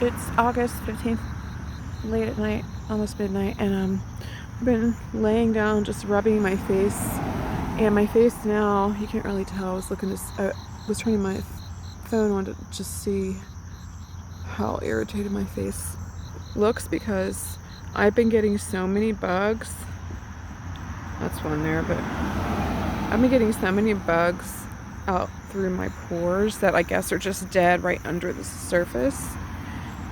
It's August 15th, late at night, almost midnight, and I've been laying down just rubbing my face, and my face now, you can't really tell. I was turning my phone on to just see how irritated my face looks because I've been getting so many bugs. That's one there, but I've been getting so many bugs out through my pores that I guess are just dead right under the surface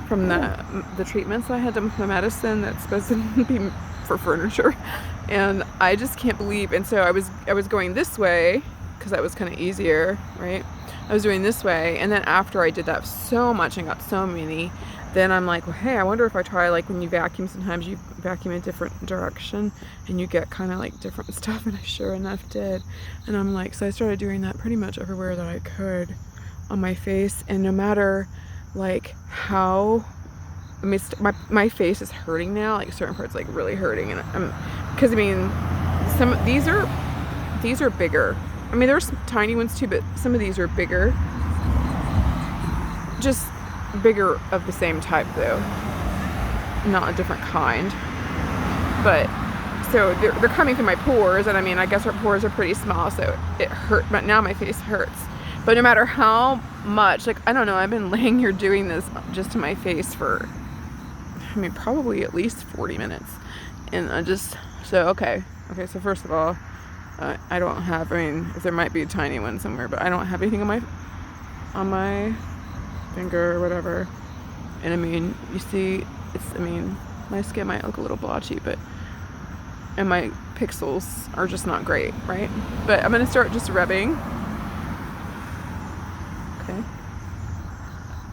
from the treatments I had, the medicine that's supposed to be for furniture, and I just can't believe. And so I was going this way because that was kind of easier, right? I was doing this way, and then after I did that so much and got so many, then I'm like, well, hey, I wonder if I try, like when you vacuum, sometimes you vacuum in a different direction and you get kind of like different stuff, and I sure enough did. And I'm like, so I started doing that pretty much everywhere that I could on my face, and no matter like how, I mean, my face is hurting now, like certain parts like really hurting, and because I mean, these are bigger. I mean, there's tiny ones too, but some of these are bigger. Just bigger of the same type though, not a different kind. But so they're coming through my pores, and I mean, I guess our pores are pretty small, so it hurt. But now my face hurts. But no matter how much, like, I don't know, I've been laying here doing this just to my face for, I mean, probably at least 40 minutes. And okay, so first of all, I don't have, I mean, there might be a tiny one somewhere, but I don't have anything on my finger or whatever. And I mean, you see, my skin might look a little blotchy, and my pixels are just not great, right? But I'm gonna start just rubbing. Okay.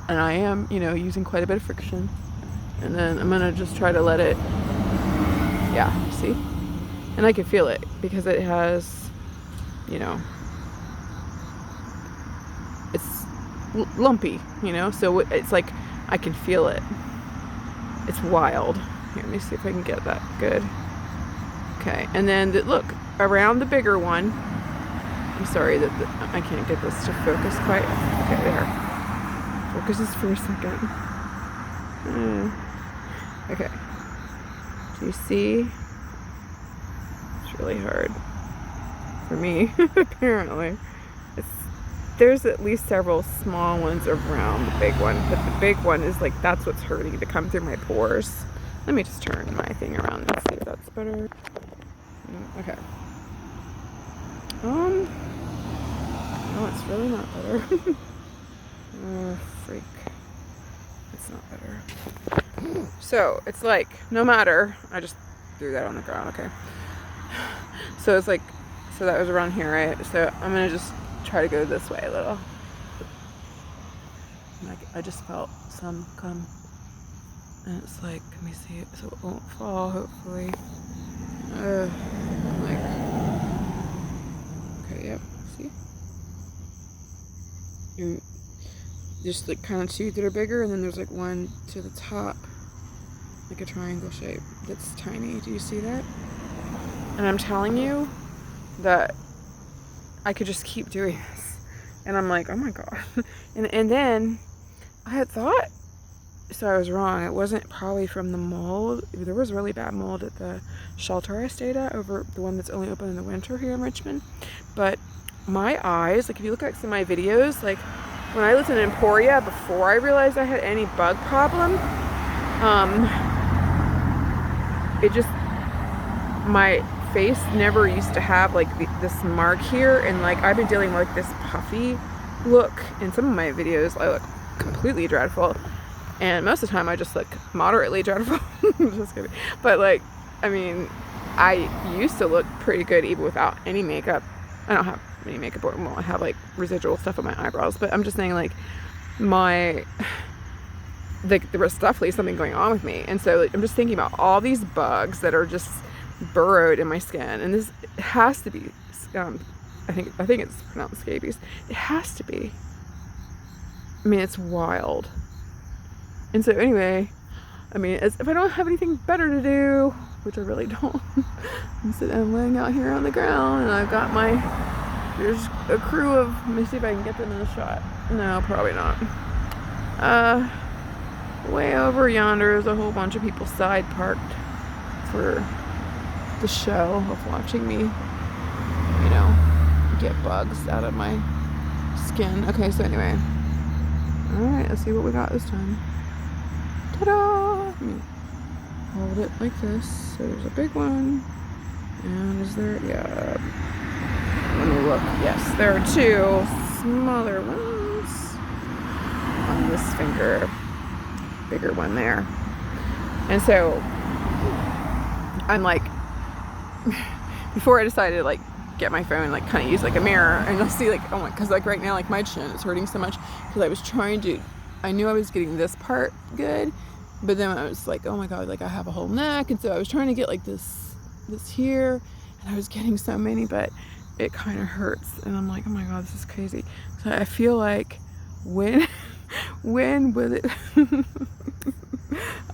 And I am, using quite a bit of friction. And then I'm gonna just try to let it, yeah, see? And I can feel it because it has, it's lumpy, so it's like I can feel it. It's wild. Here, let me see if I can get that good. Okay, and then look, around the bigger one, I'm sorry that I can't get this to focus quite. Okay, there. Focuses for a second. Okay. Do you see? It's really hard for me, apparently. There's at least several small ones around the big one, but the big one is like, that's what's hurting to come through my pores. Let me just turn my thing around and see if that's better. Okay. No, it's really not better. Oh, freak. It's not better. So, it's like, no matter, I just threw that on the ground, okay. So it's like, so that was around here, right? So I'm gonna just try to go this way a little. Like, I just felt some come, and it's like, let me see it so it won't fall, hopefully. Okay, yep, see? You just like kind of two that are bigger, and then there's like one to the top, like a triangle shape that's tiny. Do you see that? And I'm telling you that I could just keep doing this. And I'm like, oh my God. And then I had thought, so I was wrong. It wasn't probably from the mold. There was really bad mold at the shelter I stayed at, over the one that's only open in the winter here in Richmond. But my eyes, like if you look at some of my videos, like when I lived in Emporia before I realized I had any bug problem, my face never used to have like this mark here, and like I've been dealing with like this puffy look in some of my videos. I look completely dreadful, and most of the time I just look moderately dreadful. Just kidding. But like, I mean, I used to look pretty good even without any makeup. I don't have any makeup, or I have like residual stuff on my eyebrows, but I'm just saying, like, there was definitely something going on with me. And so like, I'm just thinking about all these bugs that are just burrowed in my skin, and this has to be I think it's pronounced scabies. It has to be. I mean, it's wild. And so anyway, I mean, if I don't have anything better to do, which I really don't, I'm laying out here on the ground, and I've got there's a crew of, let me see if I can get them in a shot. No, probably not. way over yonder is a whole bunch of people side parked for the show of watching me, you know, get bugs out of my skin. Okay, so anyway. Alright, let's see what we got this time. Ta-da! Let me hold it like this. So there's a big one. And is there, yeah. Let me look. Yes, there are 2 smaller ones on this finger. Bigger one there. And so I'm like, before I decided to like get my phone, like kind of use like a mirror, and I'll see like, oh my, because like right now, like my chin is hurting so much because I was trying to, I knew I was getting this part good, but then I was like, oh my god, like I have a whole neck, and so I was trying to get like this here, and I was getting so many, but it kind of hurts, and I'm like, oh my god, this is crazy. So I feel like when will it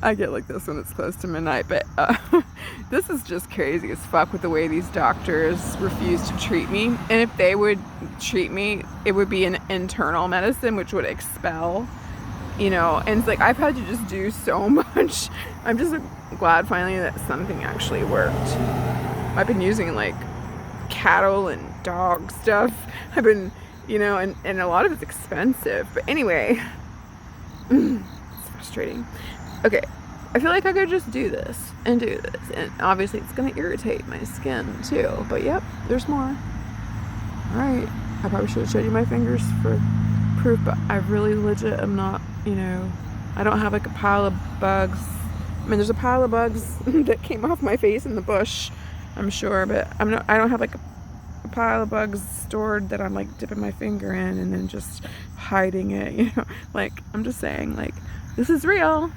I get like this when it's close to midnight, but this is just crazy as fuck with the way these doctors refuse to treat me. And if they would treat me, it would be an internal medicine, which would expel, you know. And it's like I've had to just do so much. I'm just glad finally that something actually worked. I've been using like cattle and dog stuff. I've been, you know, and a lot of it's expensive. But anyway, it's frustrating. Okay, I feel like I could just do this and do this, and obviously it's gonna irritate my skin too, but yep, there's more. Alright, I probably should have showed you my fingers for proof, but I really legit am not, you know, I don't have like a pile of bugs. I mean, there's a pile of bugs that came off my face in the bush, I'm sure, but I don't have like a pile of bugs stored that I'm like dipping my finger in and then just hiding it, you know. Like, I'm just saying, like, this is real.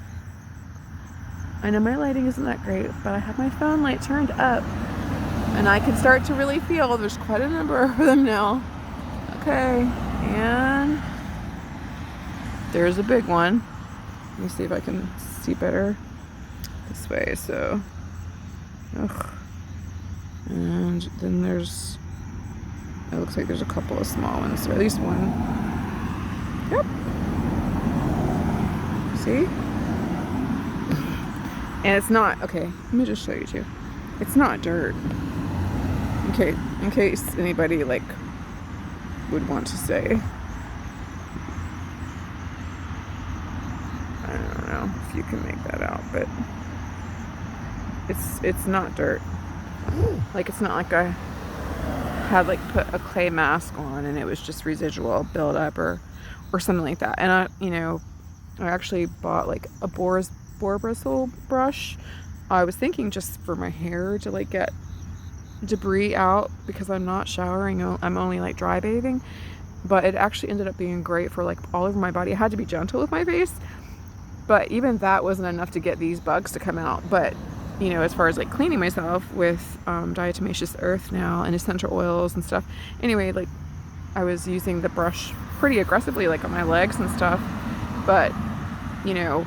I know my lighting isn't that great, but I have my phone light turned up, and I can start to really feel there's quite a number of them now. Okay, and there's a big one. Let me see if I can see better this way. So, and then there's, it looks like there's a couple of small ones, or at least one. Yep. See? And it's not, okay, let me just show you too. It's not dirt. Okay, in case anybody like would want to say. I don't know if you can make that out, but it's not dirt. Like, it's not like I had like put a clay mask on and it was just residual buildup or something like that. And I, you know, I actually bought like a boar bristle brush. I was thinking just for my hair to like get debris out because I'm not showering. I'm only like dry bathing, but it actually ended up being great for like all over my body. I had to be gentle with my face, but even that wasn't enough to get these bugs to come out. But you know, as far as like cleaning myself with diatomaceous earth now and essential oils and stuff, anyway, like I was using the brush pretty aggressively like on my legs and stuff, but you know,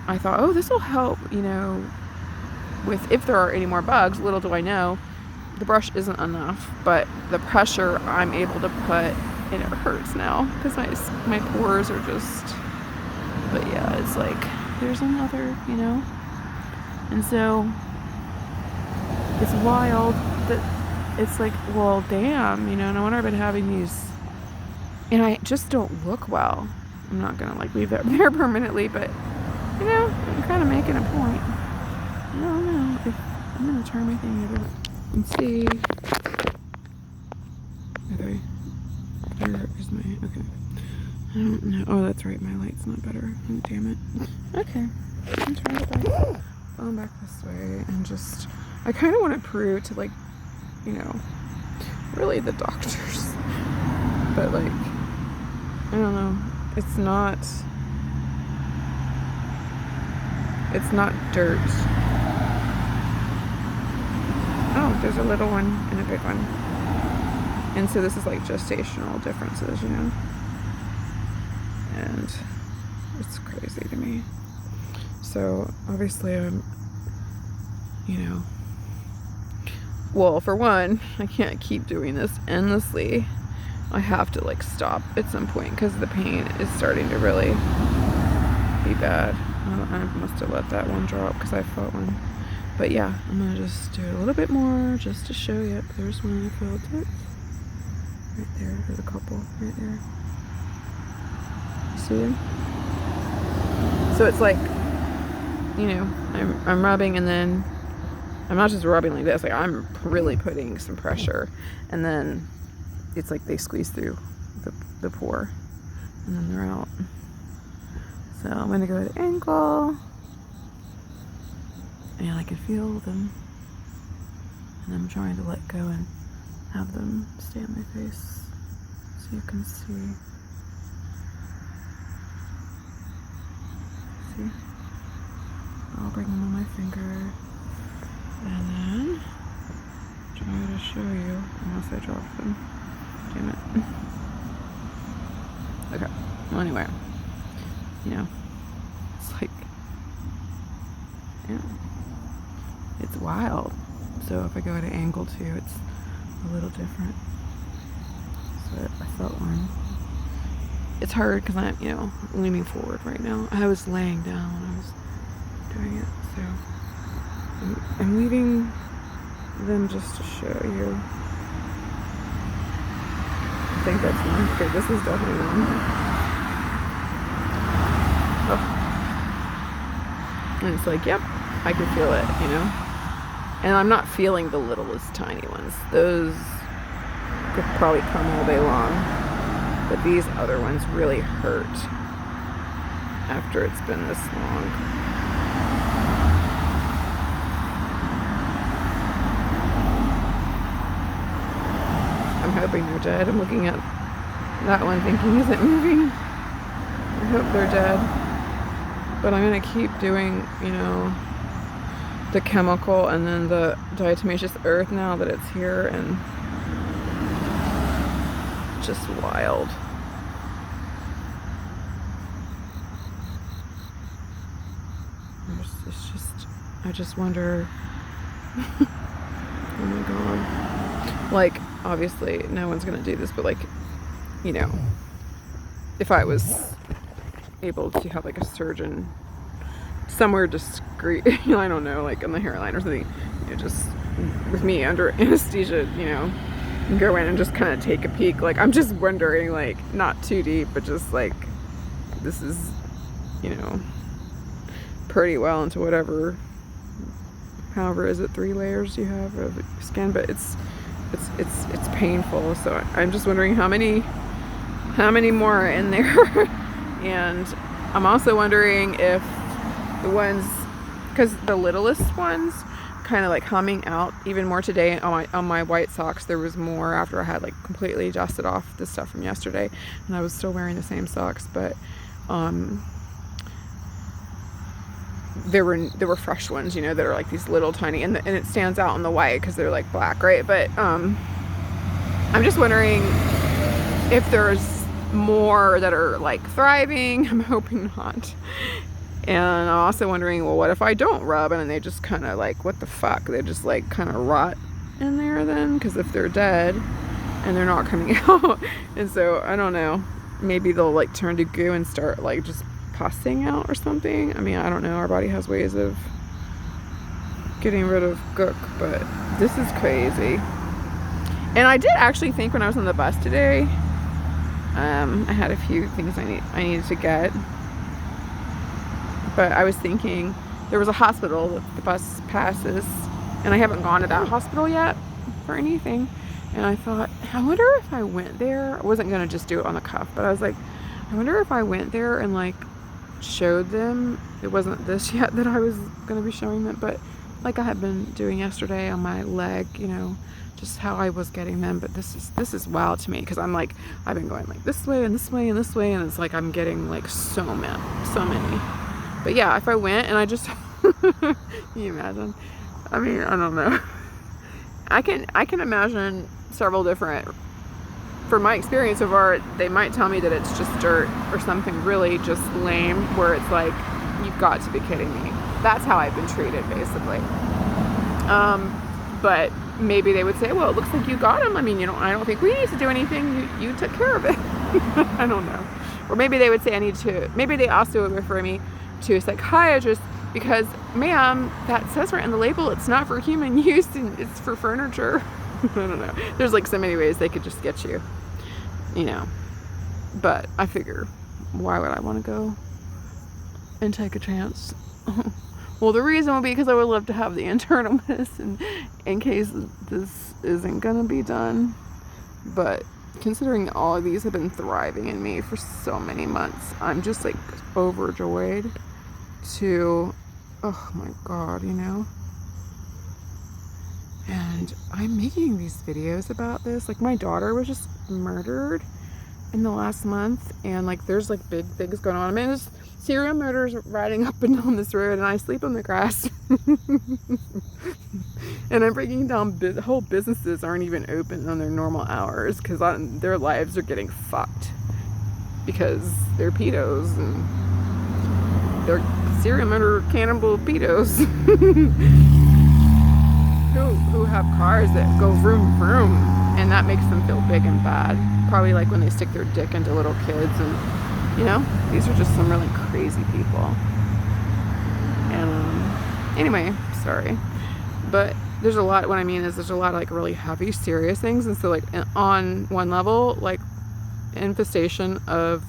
I thought, oh, this will help, you know, with if there are any more bugs. Little do I know, the brush isn't enough, but the pressure I'm able to put, and it hurts now because my pores are just, but yeah, it's like, there's another, you know, and so it's wild that it's like, well, damn, you know, no wonder I've been having these, and I just don't look well. I'm not gonna like leave that there permanently, but you know, I'm kind of making a point. I don't know if I'm gonna turn my thing over and see. Okay, there is my, okay. I don't know. Oh, that's right, my light's not better. Oh, damn it. Okay, I'm turning it back. Going back this way and just, I kind of want to prove to like, you know, really the doctors, but like, I don't know. It's not dirt. Oh, there's a little one and a big one. And so this is like gestational differences, you know? And it's crazy to me. So obviously I'm, you know, well, for one, I can't keep doing this endlessly. I have to like stop at some point because the pain is starting to really be bad. I must have let that one drop because I felt one. But yeah, I'm gonna just do it a little bit more just to show you. There's one I felt it. Right there, there's a couple right there. See them? So it's like, you know, I'm rubbing, and then I'm not just rubbing like this, like I'm really putting some pressure, and then it's like they squeeze through the pore, and then they're out. So I'm gonna go to ankle, and I can feel them, and I'm trying to let go and have them stay on my face so you can see. See? I'll bring them on my finger, and then try to show you, unless I drop them. Damn it. Okay, well anyway, you know, it's like, yeah, it's wild. So if I go at an angle too, it's a little different. So I felt one. It's hard because I'm, you know, leaning forward right now. I was laying down when I was doing it, so I'm leaving them just to show you. I think that's one. Okay, this is definitely one. Oh. And it's like, yep, I can feel it, you know? And I'm not feeling the littlest tiny ones. Those could probably come all day long. But these other ones really hurt after it's been this long. I'm hoping they're dead. I'm looking at that one thinking, is it moving? I hope they're dead. But I'm going to keep doing, you know, the chemical and then the diatomaceous earth now that it's here, and just wild. It's just, I just wonder, oh my god. Like, obviously no one's gonna do this, but like, you know, if I was able to have like a surgeon somewhere discreet, you know, I don't know, like on the hairline or something, you know, just with me under anesthesia, you know, go in and just kind of take a peek. Like, I'm just wondering, like, not too deep, but just like, this is, you know, pretty well into whatever, however, is it 3 layers you have of skin, but it's painful. So I'm just wondering how many more are in there. And I'm also wondering if the ones, because the littlest ones kind of like humming out even more today on my white socks. There was more after I had like completely dusted off the stuff from yesterday, and I was still wearing the same socks, but there were fresh ones, you know, that are like these little tiny, and it stands out on the white because they're like black, right? But I'm just wondering if there's more that are like thriving. I'm hoping not. And I'm also wondering, well, what if I don't rub and they just kind of like, what the fuck? They just like kind of rot in there then? Because if they're dead and they're not coming out, and so I don't know, maybe they'll like turn to goo and start like just pussing out or something. I mean, I don't know. Our body has ways of getting rid of gook, but this is crazy. And I did actually think when I was on the bus today, I had a few things I needed to get. But I was thinking there was a hospital that the bus passes, and I haven't gone to that hospital yet for anything. And I thought, I wonder if I went there. I wasn't going to just do it on the cuff, but I was like, I wonder if I went there and like showed them. It wasn't this yet that I was going to be showing them, but like I had been doing yesterday on my leg, you know, just how I was getting them. But this is wild to me, because I'm like, I've been going like this way and this way and this way, and it's like I'm getting like so many. But yeah, if I went and I just, can you imagine? I mean, I don't know. I can imagine several different, from my experience so far, they might tell me that it's just dirt or something really just lame, where it's like, you've got to be kidding me. That's how I've been treated, basically. But maybe they would say, well, it looks like you got him. I mean, you know, I don't think we need to do anything. You took care of it. I don't know. Or maybe they would say maybe they also would refer me to a psychiatrist because, ma'am, that says right on the label it's not for human use and it's for furniture. I don't know. There's like so many ways they could just get you, you know. But I figure, why would I want to go and take a chance? Well, the reason would be because I would love to have the internal medicine in case this isn't gonna be done. But considering all of these have been thriving in me for so many months, I'm just like overjoyed to, oh my God, you know. And I'm making these videos about this. Like, my daughter was just murdered in the last month, and like there's like big things going on. I mean, there's serial murders riding up and down this road, and I sleep on the grass. And I'm breaking down whole businesses aren't even open on their normal hours because their lives are getting fucked because they're pedos and they're serial murder cannibal pedos who have cars that go vroom vroom, and that makes them feel big and bad. Probably like when they stick their dick into little kids, and you know, these are just some really crazy people. And anyway, sorry, but there's a lot. What I mean is there's a lot of like really heavy, serious things, and so like on one level, like infestation of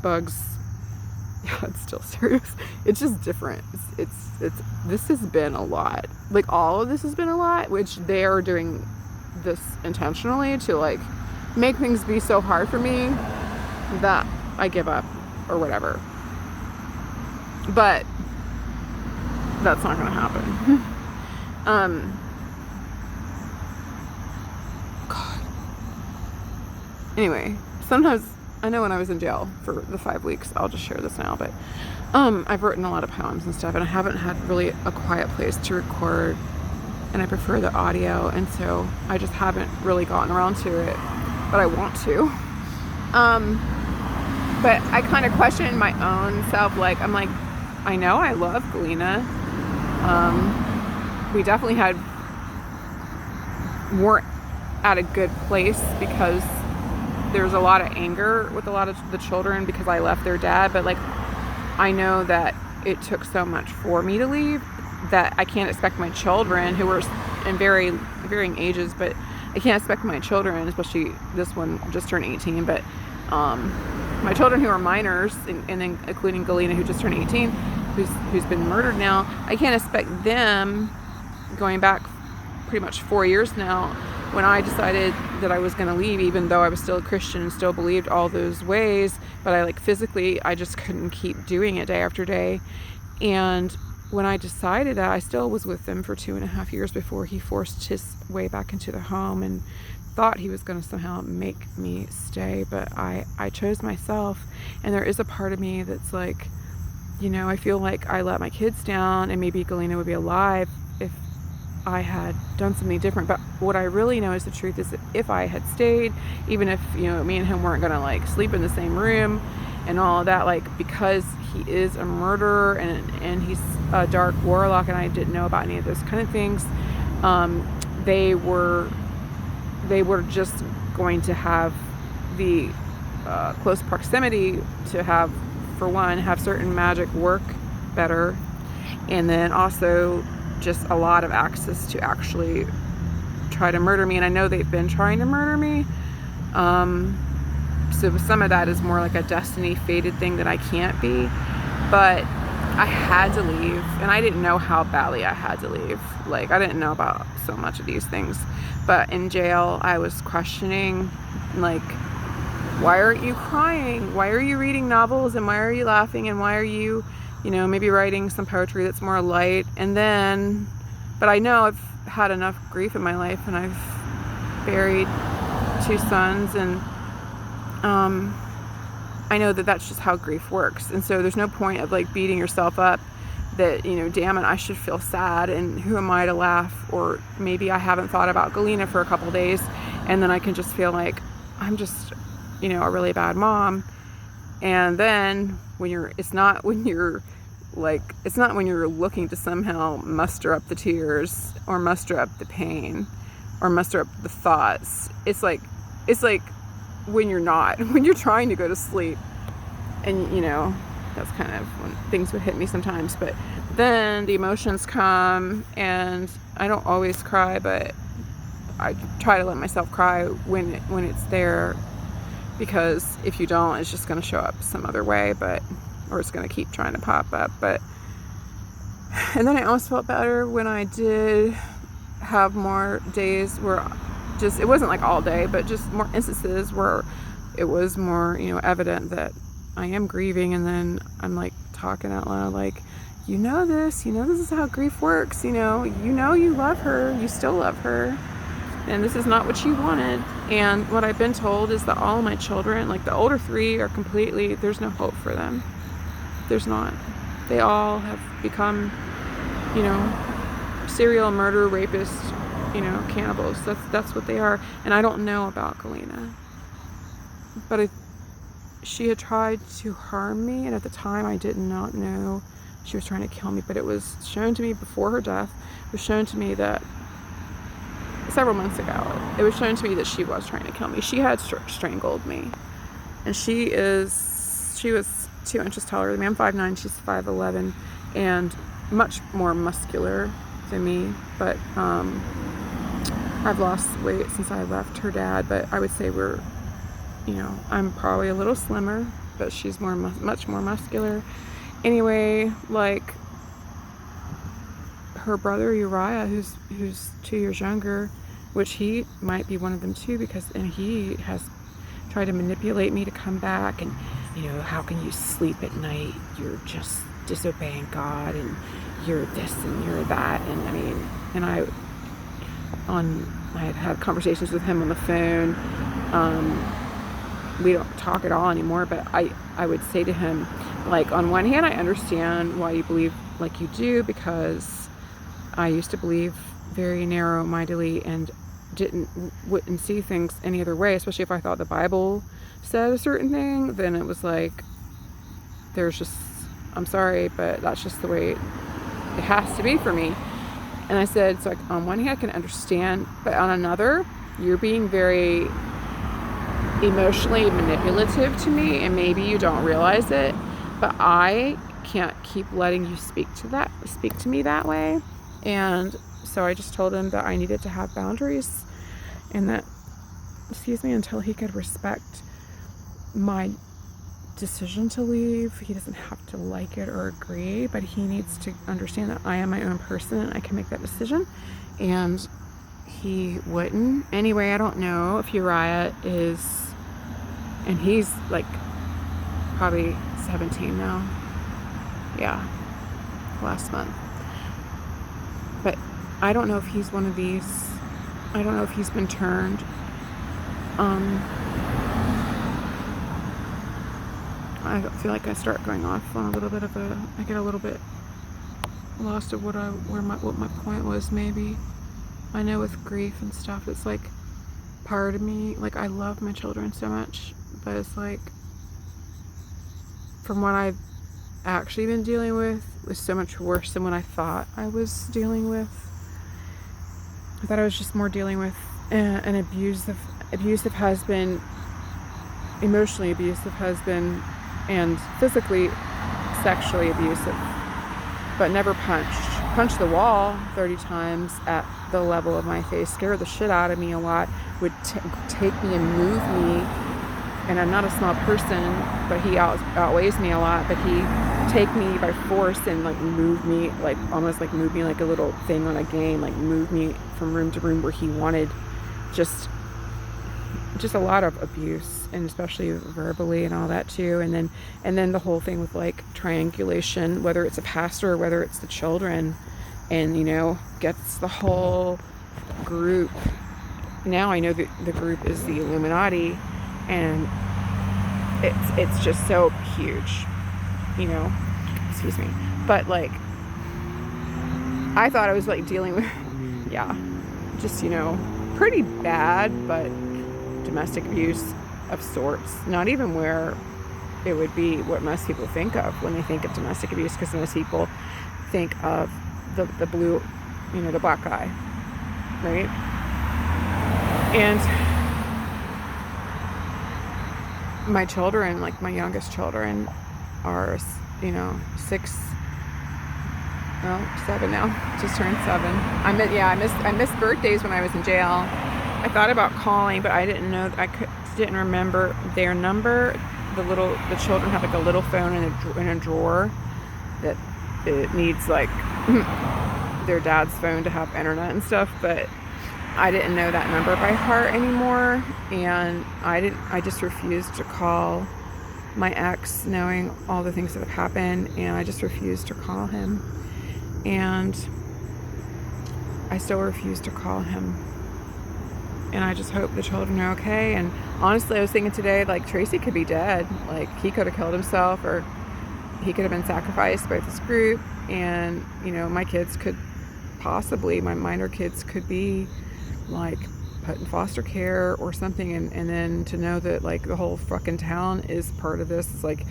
bugs. Yeah, it's still serious. It's just different. It's this has been a lot. Like all of this has been a lot, which they are doing this intentionally to like make things be so hard for me that I give up or whatever. But that's not gonna happen. God. Anyway, sometimes I know when I was in jail for the 5 weeks, I'll just share this now, but I've written a lot of poems and stuff, and I haven't had really a quiet place to record, and I prefer the audio, and so I just haven't really gotten around to it, but I want to. But I kind of question my own self. Like, I'm like, I know I love Galena. We definitely weren't at a good place because there's a lot of anger with a lot of the children because I left their dad. But like, I know that it took so much for me to leave that I can't expect my children, who were in varying ages, but I can't expect my children, especially this one just turned 18, but my children who are minors, and then including Galena, who just turned 18, who's been murdered now, I can't expect them, going back pretty much 4 years now, when I decided that I was going to leave, even though I was still a Christian and still believed all those ways, but I like physically, I just couldn't keep doing it day after day. And when I decided that, I still was with him for 2.5 years before he forced his way back into the home and thought he was going to somehow make me stay. But I chose myself. And there is a part of me that's like, you know, I feel like I let my kids down, and maybe Galena would be alive if I had done something different. But what I really know is the truth is that if I had stayed, even if, you know, me and him weren't going to like sleep in the same room and all of that, like, because he is a murderer and he's a dark warlock, and I didn't know about any of those kind of things, they were just going to have the close proximity to have, for one, have certain magic work better, and then also just a lot of access to actually try to murder me. And I know they've been trying to murder me, so some of that is more like a destiny fated thing that I can't be, but I had to leave, and I didn't know how badly I had to leave. Like, I didn't know about so much of these things, but in jail I was questioning, like, why aren't you crying? Why are you reading novels? And why are you laughing? And why are you, you know, maybe writing some poetry that's more light? And then, but I know I've had enough grief in my life, and I've buried 2 sons, and I know that that's just how grief works. And so there's no point of like beating yourself up that, you know, damn it, I should feel sad, and who am I to laugh? Or maybe I haven't thought about Galena for a couple days, and then I can just feel like I'm just, you know, a really bad mom. And then it's not when you're looking to somehow muster up the tears or muster up the pain or muster up the thoughts. It's like when you're trying to go to sleep, and, you know, That's kind of when things would hit me sometimes. But then the emotions come, and I don't always cry, but I try to let myself cry when it's there, because if you don't, it's just going to show up some other way, or it's going to keep trying to pop up. And then I almost felt better when I did have more days where it wasn't like all day, but just more instances where it was more, evident that I am grieving. And then I'm like talking out loud, like, this is how grief works. You love her, you still love her, and this is not what you wanted. And what I've been told is that all of my children, like the older 3, are completely, there's no hope for them. There's not. They all have become, serial murder, rapist, cannibals. That's what they are. And I don't know about Galena, but she had tried to harm me, and at the time I did not know she was trying to kill me. But it was shown to me before her death. It was shown to me that several months ago, it was shown to me that she was trying to kill me. She had strangled me, and she was 2 inches taller than me. I'm 5'9", she's 5'11", and much more muscular than me. But I've lost weight since I left her dad, but I would say I'm probably a little slimmer, but she's much more muscular. Anyway, like her brother Uriah, who's 2 years younger, which he might be one of them too, and he has tried to manipulate me to come back. And how can you sleep at night? You're just disobeying God, and you're this and you're that. And I had had conversations with him on the phone. We don't talk at all anymore, but I would say to him, like, on one hand, I understand why you believe like you do, because I used to believe very narrow-mindedly and wouldn't see things any other way, especially if I thought the Bible said a certain thing. Then it was like, I'm sorry, but that's just the way it has to be for me. And I said, so on one hand I can understand, but on another, you're being very emotionally manipulative to me, and maybe you don't realize it, but I can't keep letting you speak to me that way. And so I just told him that I needed to have boundaries, and that, until he could respect my decision to leave, he doesn't have to like it or agree, but he needs to understand that I am my own person and I can make that decision. And he wouldn't. Anyway, I don't know if Uriah is, and he's like probably 17 now. Yeah, last month. But I don't know if he's one of these. I don't know if he's been turned. I feel like I start going off on I get a little bit lost of what my point was. Maybe I know with grief and stuff, it's like part of me, like I love my children so much, but it's like, from what I've actually been dealing with, was so much worse than what I thought I was dealing with. I thought I was just more dealing with an abusive husband, emotionally abusive husband, and physically, sexually abusive, but never punched the wall 30 times at the level of my face, scared the shit out of me a lot, would take me and move me. And I'm not a small person, but he outweighs me a lot, but he'd take me by force and like move me, like almost like move me like a little thing on a game, like move me from room to room where he wanted. Just a lot of abuse, and especially verbally and all that too. And then the whole thing with like triangulation, whether it's a pastor or whether it's the children, and gets the whole group. Now I know that the group is the Illuminati, and it's just so huge, excuse me. But like, I thought I was like dealing with, just, pretty bad, but domestic abuse of sorts. Not even where it would be what most people think of when they think of domestic abuse, because most people think of the blue, the black guy, right? And my children, like my youngest children, are, you know, 6, well, 7 now, just turned 7. I missed birthdays when I was in jail. I thought about calling, but I didn't know, didn't remember their number. The children have like a little phone in a drawer that it needs like their dad's phone to have internet and stuff, but I didn't know that number by heart anymore, and I just refused to call my ex, knowing all the things that have happened, and I just refused to call him, and I still refuse to call him, and I just hope the children are okay. And honestly, I was thinking today, like, Tracy could be dead, like he could have killed himself, or he could have been sacrificed by this group, and you know, my kids could possibly, my minor kids could be like put in foster care or something, and then to know that like the whole fucking town is part of this is like,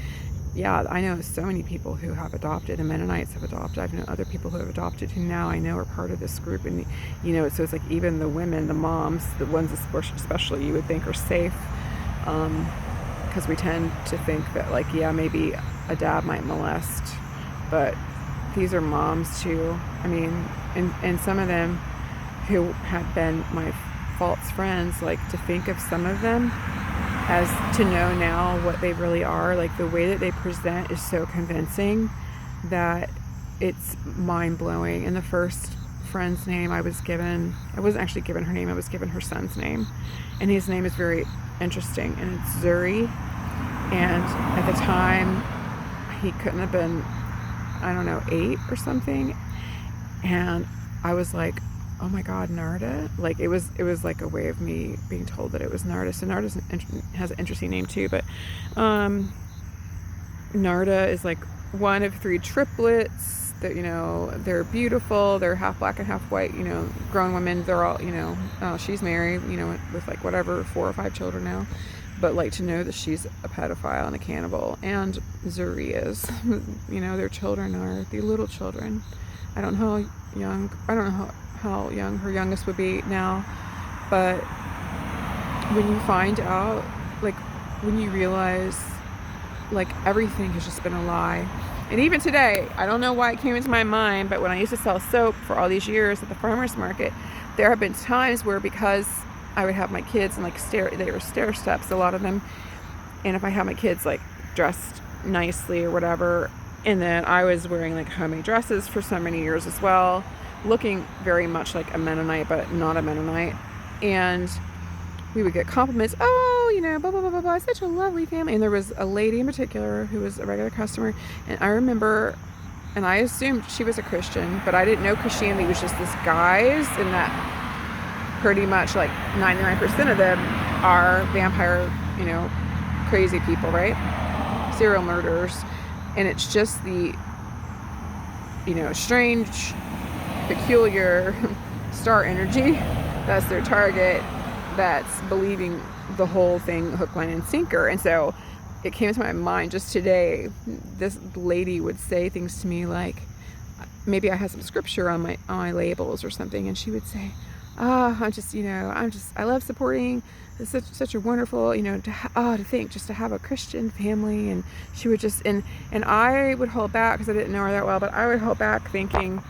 yeah, I know so many people who have adopted, and Mennonites have adopted. I've known other people who have adopted who now I know are part of this group, and you know, so it's like even the women, the moms, the ones especially you would think are safe, because we tend to think that like, yeah, maybe a dad might molest, but these are moms too. I mean, and some of them who had been my false friends, like to think of some of them as to know now what they really are, like the way that they present is so convincing that it's mind-blowing. And the first friend's name I was given, I wasn't actually given her name, I was given her son's name, and his name is very interesting, and it's Zuri. And at the time he couldn't have been, I don't know, 8 or something, and I was like, oh my God, Narda. Like it was like a way of me being told that it was Narda. So Narda has an interesting name too, but Narda is like one of 3 triplets that, you know, they're beautiful, they're half black and half white, you know, grown women, they're all, you know, she's married, you know, with like whatever 4 or 5 children now, but like to know that she's a pedophile and a cannibal, and Zuri is, you know, their children are the little children. I don't know how young her youngest would be now, but when you find out, like when you realize like everything has just been a lie. And even today, I don't know why it came into my mind, but when I used to sell soap for all these years at the farmer's market, there have been times where, because I would have my kids and like they were stair steps, a lot of them, and if I had my kids like dressed nicely or whatever, and then I was wearing like homemade dresses for so many years as well, looking very much like a Mennonite, but not a Mennonite. And we would get compliments, oh, you know, blah, blah, blah, blah, blah, such a lovely family. And there was a lady in particular who was a regular customer. And I remember, and I assumed she was a Christian, but I didn't know Christianity was just this guise, and that pretty much like 99% of them are vampire, you know, crazy people, right? Serial murderers. And it's just the, you know, strange, peculiar star energy that's their target, that's believing the whole thing hook, line, and sinker. And so it came to my mind just today, this lady would say things to me like, maybe I had some scripture on my labels or something, and she would say, I love supporting such a wonderful, you know, to think just to have a Christian family. And she would just, and I would hold back because I didn't know her that well, but I would hold back thinking,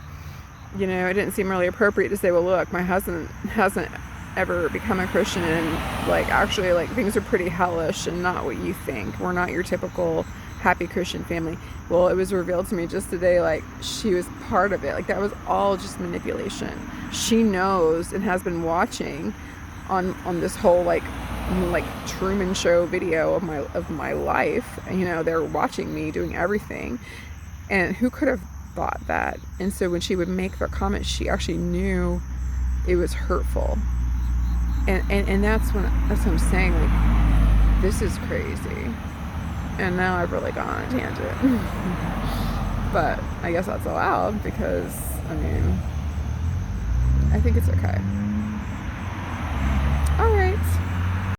you know, it didn't seem really appropriate to say, well, look, my husband hasn't ever become a Christian, and like actually like things are pretty hellish and not what you think. We're not your typical happy Christian family. Well, it was revealed to me just today, like she was part of it. Like that was all just manipulation. She knows and has been watching on this whole like Truman Show video of my life. And, you know, they're watching me doing everything, and who could have thought that? And so when she would make their comments, she actually knew it was hurtful. And that's what I'm saying, like, this is crazy. And now I've really gone on a tangent. But I guess that's allowed because, I mean, I think it's okay.